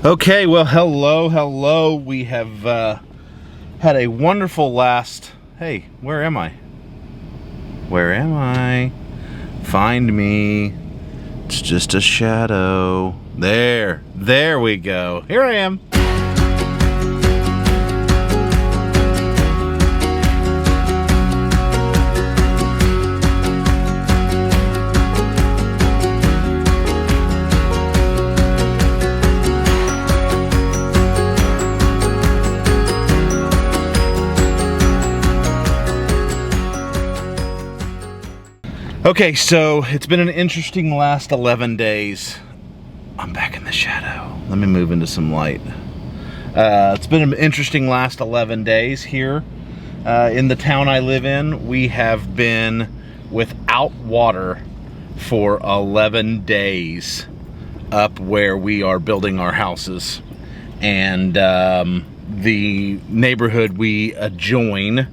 Okay, well, hello. We have had a wonderful last... Hey, where am I? Where am I? Find me. It's just a shadow. There we go. Here I am. Okay, so it's been an interesting last 11 days. I'm back in the shadow. Let me move into some light. It's been an interesting last 11 days here in the town I live in. We have been without water for 11 days up where we are building our houses. And the neighborhood we adjoin,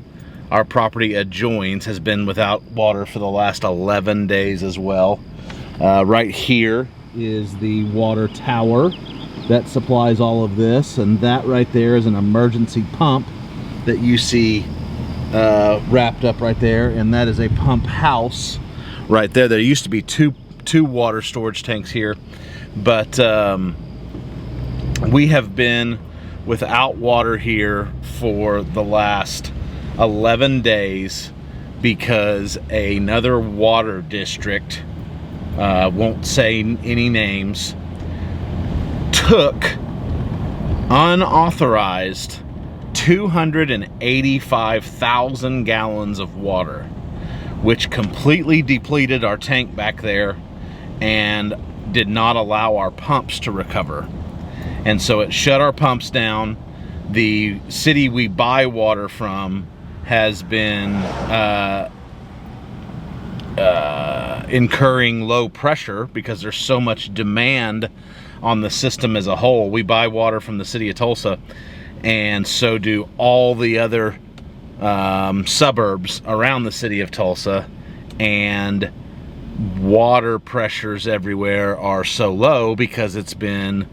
our property adjoins, has been without water for the last 11 days as well. Right here is the water tower that supplies all of this, and that right there is an emergency pump that you see wrapped up right there, and that is a pump house right there. There used to be two water storage tanks here, but we have been without water here for the last 11 days because another water district, won't say any names, took unauthorized 285,000 gallons of water, which completely depleted our tank back there and did not allow our pumps to recover. And so it shut our pumps down. The city we buy water from has been incurring low pressure because there's so much demand on the system as a whole. We buy water from the city of Tulsa, and so do all the other suburbs around the city of Tulsa, and water pressures everywhere are so low because it's been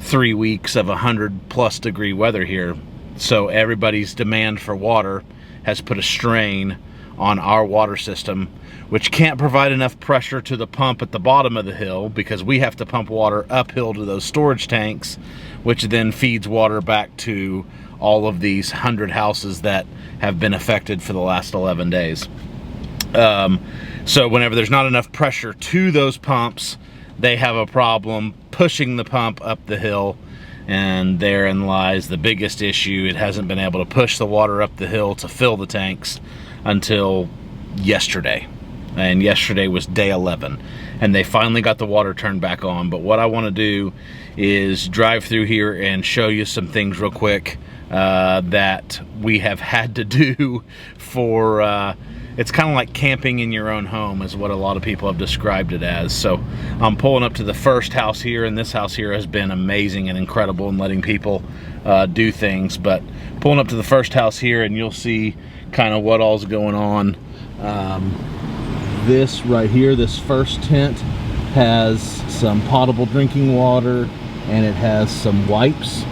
3 weeks of 100+ degree weather here. So everybody's demand for water has put a strain on our water system, which can't provide enough pressure to the pump at the bottom of the hill because we have to pump water uphill to those storage tanks, which then feeds water back to all of these 100 houses that have been affected for the last 11 days. So whenever there's not enough pressure to those pumps, they have a problem pushing the pump up the hill, and therein lies the biggest issue. It hasn't been able to push the water up the hill to fill the tanks until yesterday. And yesterday was day 11. And they finally got the water turned back on. But what I want to do is drive through here and show you some things real quick that we have had to do for... it's kind of like camping in your own home is what a lot of people have described it as. So I'm pulling up to the first house here, and this house here has been amazing and incredible in letting people do things. But pulling up to the first house here, and you'll see kind of what all's going on. This right here, this first tent, has some potable drinking water, and it has some wipes.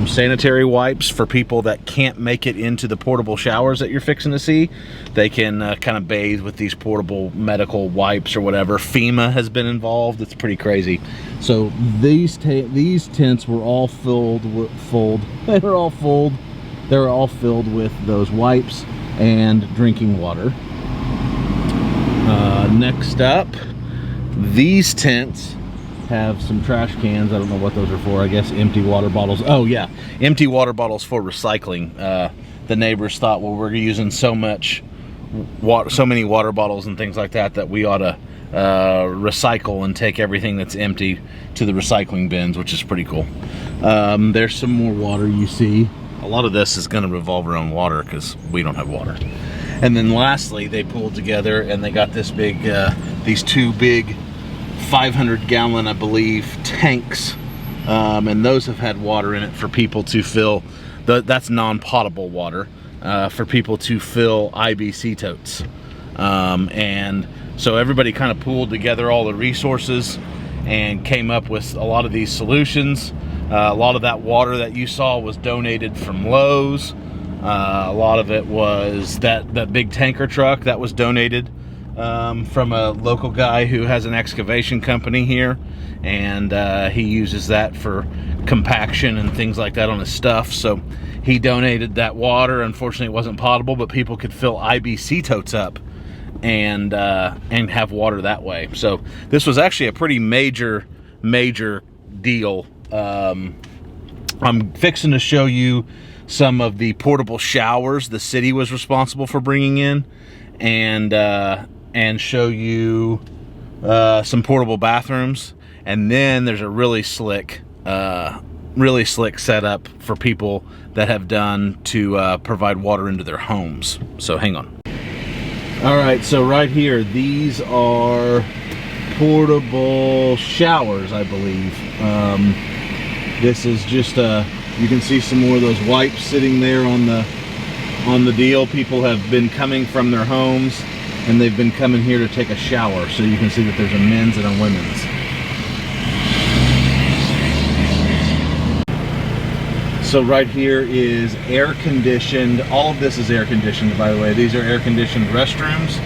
Sanitary wipes for people that can't make it into the portable showers that you're fixing to see. They can kind of bathe with these portable medical wipes or whatever. FEMA has been involved. It's pretty crazy. So these tents were all filled. They were all filled with those wipes and drinking water. Next up, these tents have some trash cans. I don't know what those are for. I guess empty water bottles. Oh yeah, empty water bottles for recycling. The neighbors thought, well, we're using so many water bottles and things like that, that we ought to recycle and take everything that's empty to the recycling bins, which is pretty cool. There's some more water you see. A lot of this is going to revolve around water because we don't have water. And then lastly, they pulled together and they got this big, these two big 500-gallon, I believe, tanks, and those have had water in it for people to fill. That's non-potable water for people to fill IBC totes. And so everybody kind of pooled together all the resources and came up with a lot of these solutions. A lot of that water that you saw was donated from Lowe's. A lot of it was that big tanker truck that was donated from a local guy who has an excavation company here, and he uses that for compaction and things like that on his stuff. So he donated that water. Unfortunately, it wasn't potable, but people could fill IBC totes up and have water that way. So this was actually a pretty major deal. I'm fixing to show you some of the portable showers the city was responsible for bringing in, and show you some portable bathrooms. And then there's a really slick setup for people that have done to provide water into their homes. So hang on. All right, so right here, these are portable showers, I believe. This is just you can see some more of those wipes sitting there on the deal. People have been coming from their homes and they've been coming here to take a shower. So you can see that there's a men's and a women's. So right here is air conditioned. All of this is air conditioned, by the way. These are air conditioned restrooms.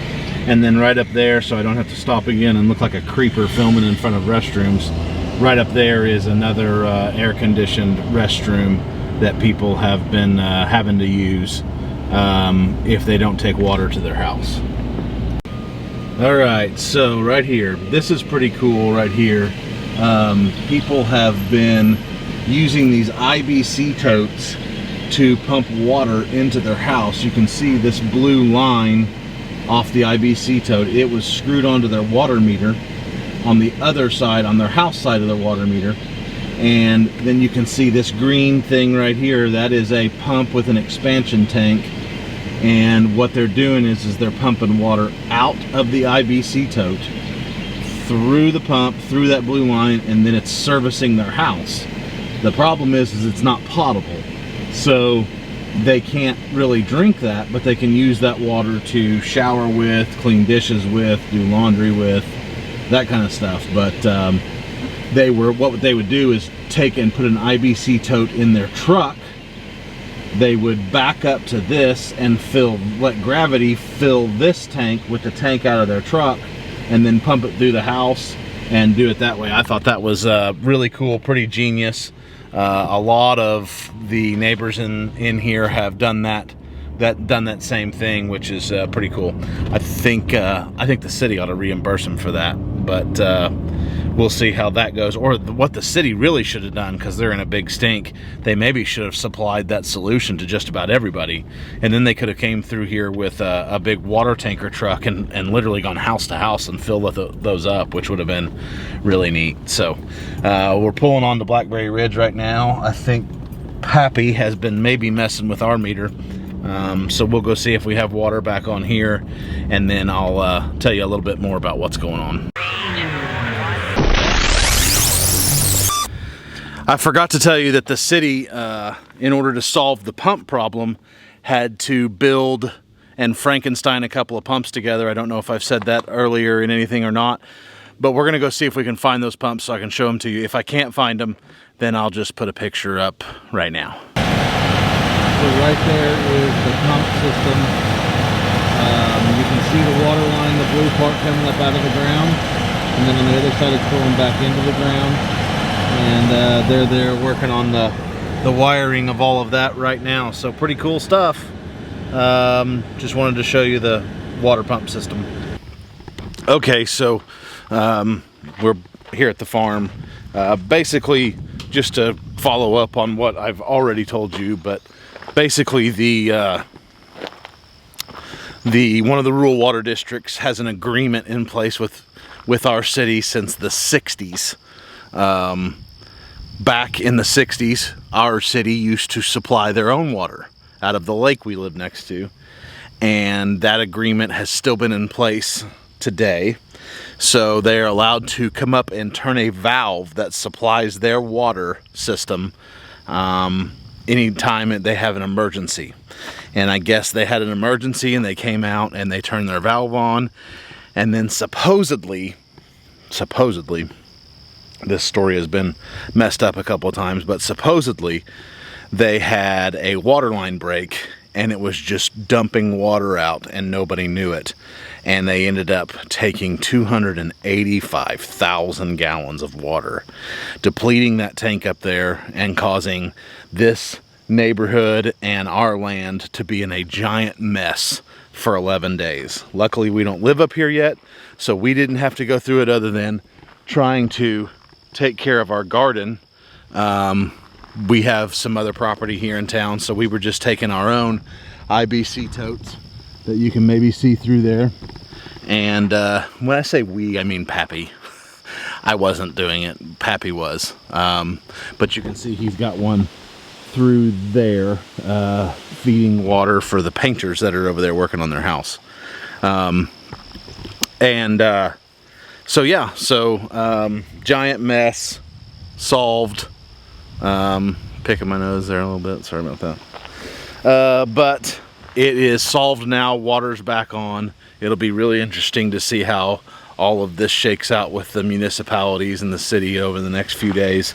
And then right up there, so I don't have to stop again and look like a creeper filming in front of restrooms, right up there is another air-conditioned restroom that people have been having to use if they don't take water to their house. All right, so right here, this is pretty cool right here. People have been using these IBC totes to pump water into their house. You can see this blue line off the IBC tote. It was screwed onto their water meter on the other side, on their house side of their water meter. And then you can see this green thing right here. That is a pump with an expansion tank. And what they're doing is they're pumping water out of the IBC tote through the pump, through that blue line, and then it's servicing their house. The problem is it's not potable. So they can't really drink that, but they can use that water to shower with, clean dishes with, do laundry with, that kind of stuff. But what they would do is take and put an IBC tote in their truck. They would back up to this and let gravity fill this tank with the tank out of their truck, and then pump it through the house and do it that way. I thought that was really cool, pretty genius. A lot of the neighbors in here have done that same thing, which is pretty cool. I think the city ought to reimburse them for that, but we'll see how that goes. Or what the city really should have done, because they're in a big stink, they maybe should have supplied that solution to just about everybody, and then they could have came through here with a big water tanker truck and literally gone house to house and filled those up, which would have been really neat. So we're pulling on to Blackberry Ridge right now. I think Pappy has been maybe messing with our meter. So we'll go see if we have water back on here, and then I'll tell you a little bit more about what's going on. I forgot to tell you that the city, in order to solve the pump problem, had to build and Frankenstein a couple of pumps together. I don't know if I've said that earlier in anything or not, but we're gonna go see if we can find those pumps so I can show them to you. If I can't find them, then I'll just put a picture up right now. So right there is the pump system. You can see the water line, the blue part coming up out of the ground, and then on the other side it's going back into the ground. And they're there working on the wiring of all of that right now. So pretty cool stuff. Just wanted to show you the water pump system. Okay, so we're here at the farm. Basically, just to follow up on what I've already told you, but basically one of the rural water districts has an agreement in place with our city since the 60s. Back in the 60s, our city used to supply their own water out of the lake we live next to, and that agreement has still been in place today. So they're allowed to come up and turn a valve that supplies their water system anytime they have an emergency. And I guess they had an emergency and they came out and they turned their valve on, and then supposedly This story has been messed up a couple of times, but supposedly they had a water line break and it was just dumping water out and nobody knew it. And they ended up taking 285,000 gallons of water, depleting that tank up there and causing this neighborhood and our land to be in a giant mess for 11 days. Luckily, we don't live up here yet, so we didn't have to go through it other than trying to take care of our garden. We have some other property here in town, so we were just taking our own IBC totes that you can maybe see through there. And when I say we, I mean Pappy. I wasn't doing it, Pappy was. But you can see he's got one through there feeding water for the painters that are over there working on their house. So yeah, giant mess solved. Picking my nose there a little bit, sorry about that. But it is solved now, water's back on. It'll be really interesting to see how all of this shakes out with the municipalities and the city over the next few days.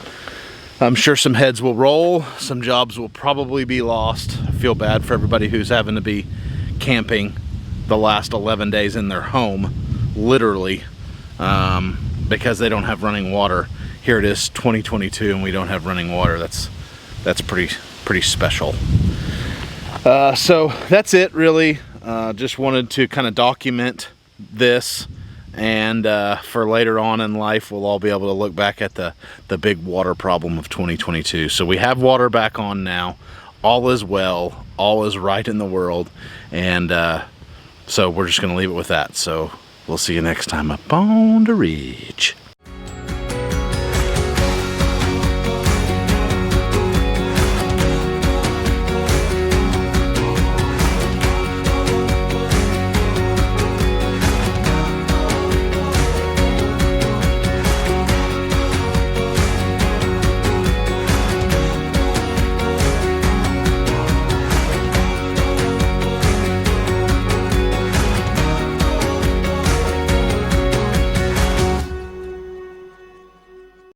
I'm sure some heads will roll, some jobs will probably be lost. I feel bad for everybody who's having to be camping the last 11 days in their home, literally, because they don't have running water. Here it is 2022 and we don't have running water. That's pretty special. So that's it really. Just wanted to kind of document this, and for later on in life we'll all be able to look back at the big water problem of 2022. So we have water back on now. All is well, all is right in the world, and so we're just going to leave it with that. So we'll see you next time up on the ridge.